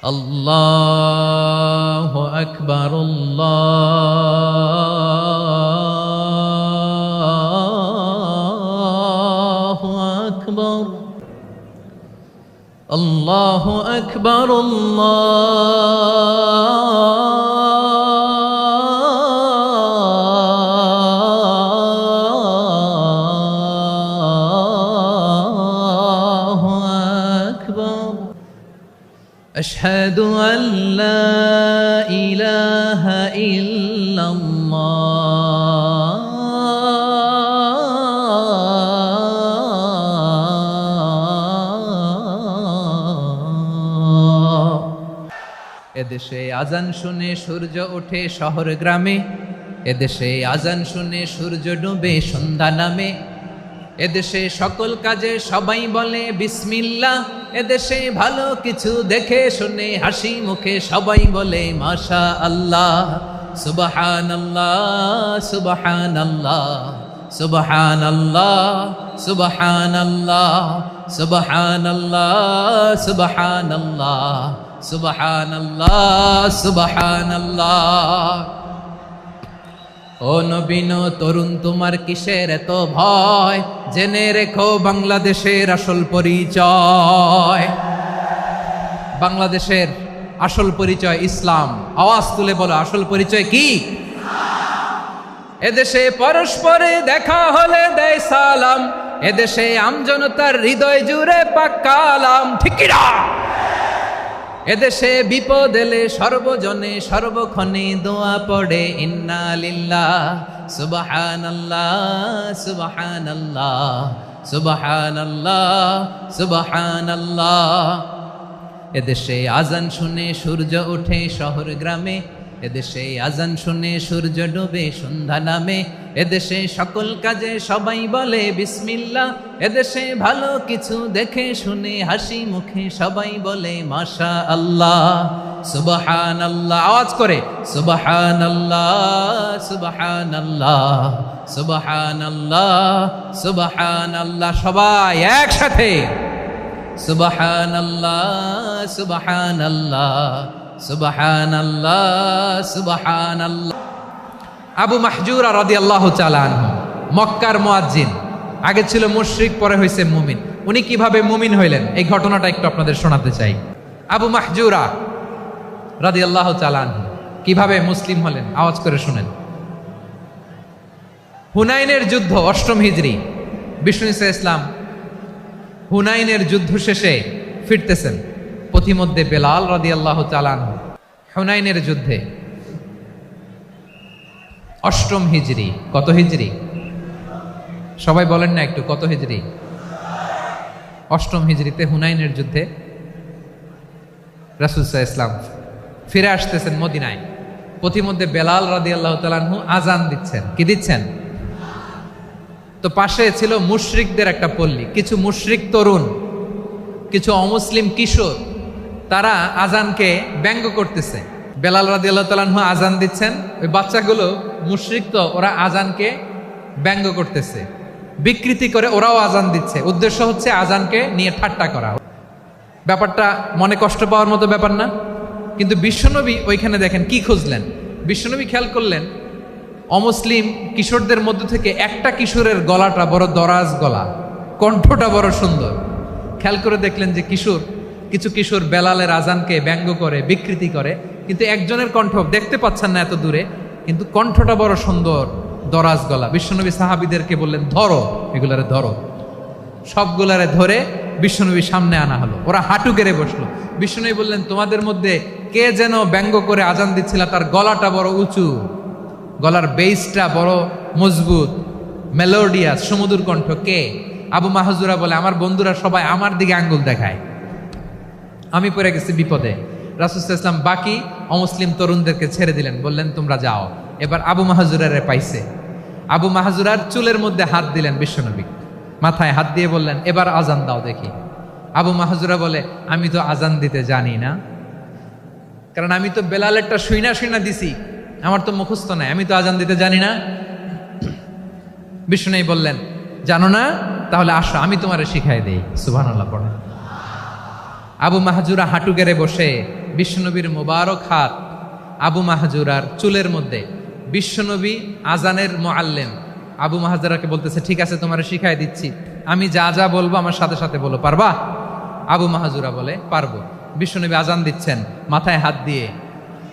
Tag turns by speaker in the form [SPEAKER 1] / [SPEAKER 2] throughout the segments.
[SPEAKER 1] আল্লাহু আকবার, আল্লাহু আকবার, আল্লাহু আকবার, আল্লাহু আকবার। أشهد أن لا إله إلا الله। এদেশে আজান শুনে সূর্য ওঠে শহর গ্রামে, এদেশে আজান শুনে সূর্য ডুবে সন্ধ্যা নামে, এদেশে সকল কাজে সবাই বলে বিসমিল্লাহ, এদেশে ভালো কিছু দেখে শুনে হাসি মুখে সবাই বলে মাশা আল্লাহ। সুবহানাল্লাহ, সুবহানাল্লাহ, সুবহানাল্লাহ, সুবহানাল্লাহ, সুবহানাল্লাহ, সুবহানাল্লাহ, সুবহানাল্লাহ, সুবহানাল্লাহ। ও নবীন তরুণ, তোমার কিসের এত ভয়? জেনে রেখো বাংলাদেশের আসল পরিচয়। বাংলাদেশের আসল পরিচয় ইসলাম। আওয়াজ তুলে বলো, আসল পরিচয় কি? এদেশে পরস্পরে দেখা হলে দেয় সালাম, এদেশে আমজনতার হৃদয় জুড়ে পাক্কালাম, ঠিক কি না? এদেশে বিপদ এলে সর্বজনে সর্বক্ষণে দোয়া পড়ে ইন্না লিল্লাহ, সুবহানাল্লাহ, সুবহানাল্লাহ, সুবহানাল্লাহ, সুবহানাল্লাহ। এদেশে আজান শুনে সূর্য ওঠে শহর গ্রামে, এদেশে আজান শুনে সূর্য ডুবে সন্ধ্যা নামে, এদেশে সকল কাজে সবাই বলে বিসমিল্লাহ, এদেশে ভালো কিছু দেখে শুনে হাসি মুখে সবাই বলে মাশা আল্লাহ। সুবহানাল্লাহ, আওয়াজ করে সুবহানাল্লাহ, সুবহানাল্লাহ, সুবহানাল্লাহ, সুবহানাল্লাহ। সবাই একসাথে সুবহানাল্লাহ, সুবহানাল্লাহ, সুবহানাল্লাহ, সুবহানাল্লাহ। আবু মাহজুরা রাদিয়াল্লাহু তাআলা আনহু মক্কার মুয়াজ্জিন, আগে ছিল মুশরিক, পরে হয়েছে মুমিন। উনি কিভাবে মুমিন হইলেন এই ঘটনাটা একটু আপনাদের শোনাতে চাই। আবু মাহজুরা রাদিয়াল্লাহু তাআলা আনহু কিভাবে মুসলিম হলেন, আওয়াজ করে শুনেন। হুনাইনের যুদ্ধ ৮ম হিজরি, বিষ্ণু ঈসা ইসলাম হুনাইনের যুদ্ধ শেষে ফিরতেছেন, পথিমধ্যে বেলাল রাদিয়াল্লাহু তাআলা আনহু হুনাইনের যুদ্ধে ৮ম হিজরি। কত হিজরি? সবাই বলেন না একটু, কত হিজরি? ৮ম হিজরিতে হুনাইনের যুদ্ধে রাসূল সাল্লাল্লাহু আলাইহি ওয়াসাল্লাম ফিরে আসতেছেন মদিনায়। পথিমধ্যে বেলাল রাদিয়াল্লাহু তাআলা আনহু আজান দিচ্ছেন। কি দিচ্ছেন? তো পাশে ছিল মুশরিকদের একটা পল্লী, কিছু মুশরিক তরুণ, কিছু অমুসলিম কিশোর, তারা আজানকে ব্যঙ্গ করতেছে। বেলাল রাদিয়াল্লাহু তাআলা আনহু আজান দিচ্ছেন, ওই বাচ্চাগুলো মুশরিক, তো ওরা আজানকে ব্যঙ্গ করতেছে, বিকৃতি করে ওরাও আজান দিচ্ছে। উদ্দেশ্য হচ্ছে আজানকে নিয়ে ঠাট্টা করা। ব্যাপারটা মনে কষ্ট পাওয়ার মতো ব্যাপার না? কিন্তু বিশ্বনবী ওইখানে দেখেন কি খুঁজলেন। বিশ্বনবী খেয়াল করলেন অমুসলিম কিশোরদের মধ্য থেকে একটা কিশোরের গলাটা বড় দরাজ গলা, কণ্ঠটা বড় সুন্দর। খেয়াল করে দেখলেন যে কিছু কিশোর বেলালের আজানকে ব্যঙ্গ করে, বিকৃতি করে, কিন্তু একজনের কণ্ঠ দেখতে পাচ্ছেন না এত দূরে, কিন্তু কণ্ঠটা বড় সুন্দর, দরাজ গলা। বিশ্বনবী সাহাবীদেরকে বললেন, ধরো এগুলারে, ধরো। সবগুলারে ধরে বিশ্বনবী সামনে আনা হলো। ওরা হাঁটু গেড়ে বসলো। বিশ্বনবী বললেন, তোমাদের মধ্যে কে যেন ব্যঙ্গ করে আজান দিচ্ছিল, তার গলাটা বড় উঁচু, গলার বেসটা বড় মজবুত, মেলোডিয়াস, সুমধুর কণ্ঠ, কে? আবু মাহজুরা বলে, আমার বন্ধুরা সবাই আমার দিকে আঙ্গুল দেখায়, আমি পড়ে গেছি বিপদে। রাসূল সাল্লাল্লাহু আলাইহি ওয়াসাল্লাম বাকি অমুসলিম তরুণদেরকে ছেড়ে দিলেন, বললেন তোমরা যাও। এবার আবু মাহজুরারে পাইছে। আবু মাহজুরার চুলের মধ্যে হাত দিলেন বিশ্বনবী, মাথায় হাত দিয়ে বললেন, এবার আজান দাও দেখি। আবু মাহজুরা বলে, আমি তো আজান দিতে জানি না, কারণ আমি তো বেলালেরটা শুইনা দিছি, আমার তো মুখস্থ নাই, আমি তো আজান দিতে জানি না। বিষ্ণু বললেন, জানো না? তাহলে আসো আমি তোমারে শিখাই দেই। সুবহানাল্লাহ পড়ে। আবু মাহজুরা হাঁটু গেড়ে বসে, বিশ্বনবীর মোবারক হাত আবু মাহজুরার চুলের মধ্যে। বিশ্বনবী আজানের মুআল্লিম আবু মাহজুরাকে বলতেছে, ঠিক আছে তোমারে শিখাই দিচ্ছি, আমি যা যা বলবো আমার সাথে সাথে বলো, পারবা? আবু মাহজুরা বলে, পারবো। বিশ্বনবী আজান দিচ্ছেন মাথায় হাত দিয়ে,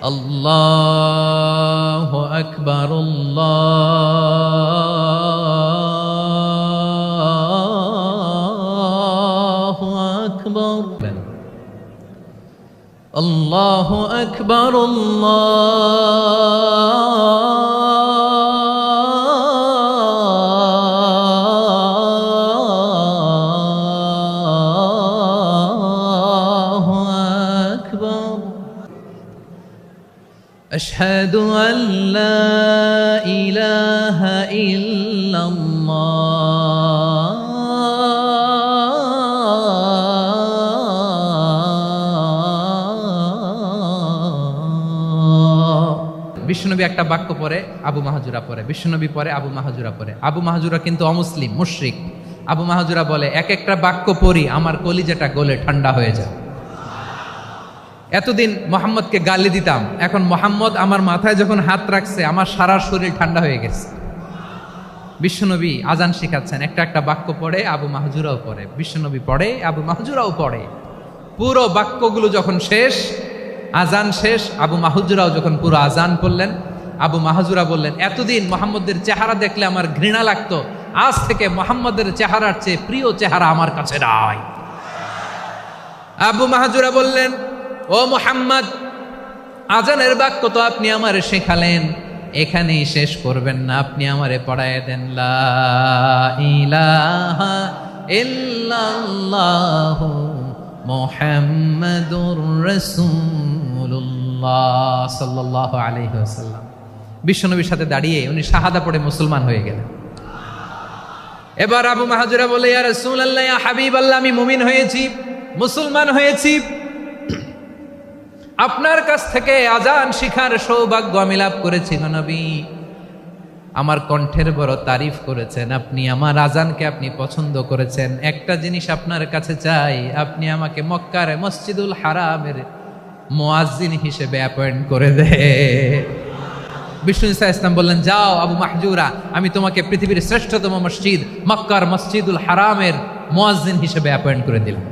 [SPEAKER 1] আল্লাহু আকবার, আল্লাহু আকবার, আল্লাহু আকবার, আল্লাহু আকবার, আশহাদু আন লা ইলাহা ইল্লাল্লাহ, বিশ্বনবী একটা বাক্য পরে আবু মাহজুরা পরে, বিশ্বনবী পরে আবু মাহজুরা পরে। আবু মাহজুরা কিন্তু অমুসলিম, মুশরিক। আবু মাহজুরা বলে, এক একটা বাক্য পড়ি আমার কলিজাটা গলে ঠান্ডা হয়ে যায়। এতদিন মোহাম্মদকে গালি দিতাম, এখন মোহাম্মদ আমার মাথায় যখন হাত রাখছে আমার সারা শরীর ঠান্ডা হয়ে গেছে। বিশ্বনবী আজান শিখাচ্ছেন, একটা একটা বাক্য পড়ে আবু মাহজুরাও পড়ে, বিশ্বনবী পড়ে আবু মাহজুরাও পড়ে। পুরো বাক্যগুলো যখন শেষ, আজান শেষ, আবু মাহজুরাও যখন পুরো আজান পড়লেন, আবু মাহজুরা বললেন, এতদিন মোহাম্মদের চেহারা দেখলে আমার ঘৃণা লাগতো, আজ থেকে মোহাম্মদের চেহারার চেয়ে প্রিয় চেহারা আমার কাছে নাই। আবু মাহজুরা বললেন, ও মুহাম্মদ, আজানের বাক্য তো আপনি আমারে শেখালেন, এখানেই শেষ করবেন না, আপনি আমারে পড়ায় দেন, লা ইলাহা ইল্লাল্লাহু মুহাম্মাদুর রাসূলুল্লাহ সাল্লাল্লাহু আলাইহি ওয়াসাল্লাম। বিশ্বনবীর সাথে দাঁড়িয়ে উনি শাহাদা পড়ে মুসলমান হয়ে গেলেন। এবার আবু মাহজুরা বলে, ইয়া রাসূলুল্লাহ, ইয়া হাবিবাল্লাহ, আমি মুমিন হয়েছি, মুসলমান হয়েছি, আপনার কাছ থেকে আজান শিখার সৌভাগ্য আমি লাভ করেছি গো নবী। আমার কণ্ঠের বড় তারিফ করেছেন আপনি, আমার আজানকে আপনি পছন্দ করেছেন। একটা জিনিস আপনার কাছে চাই, আপনি আমাকে মক্কার মসজিদুল হারামের মুয়াজ্জিন হিসেবে অ্যাপয়েন্ট করে দে। বিষ্ণু ইসা ইসলাম বললেন, যাও আবু মাহজুরা, আমি তোমাকে পৃথিবীর শ্রেষ্ঠতম মসজিদ মক্কার মসজিদুল হারামের মুয়াজ্জিন হিসেবে অ্যাপয়েন্ট করে দিলাম।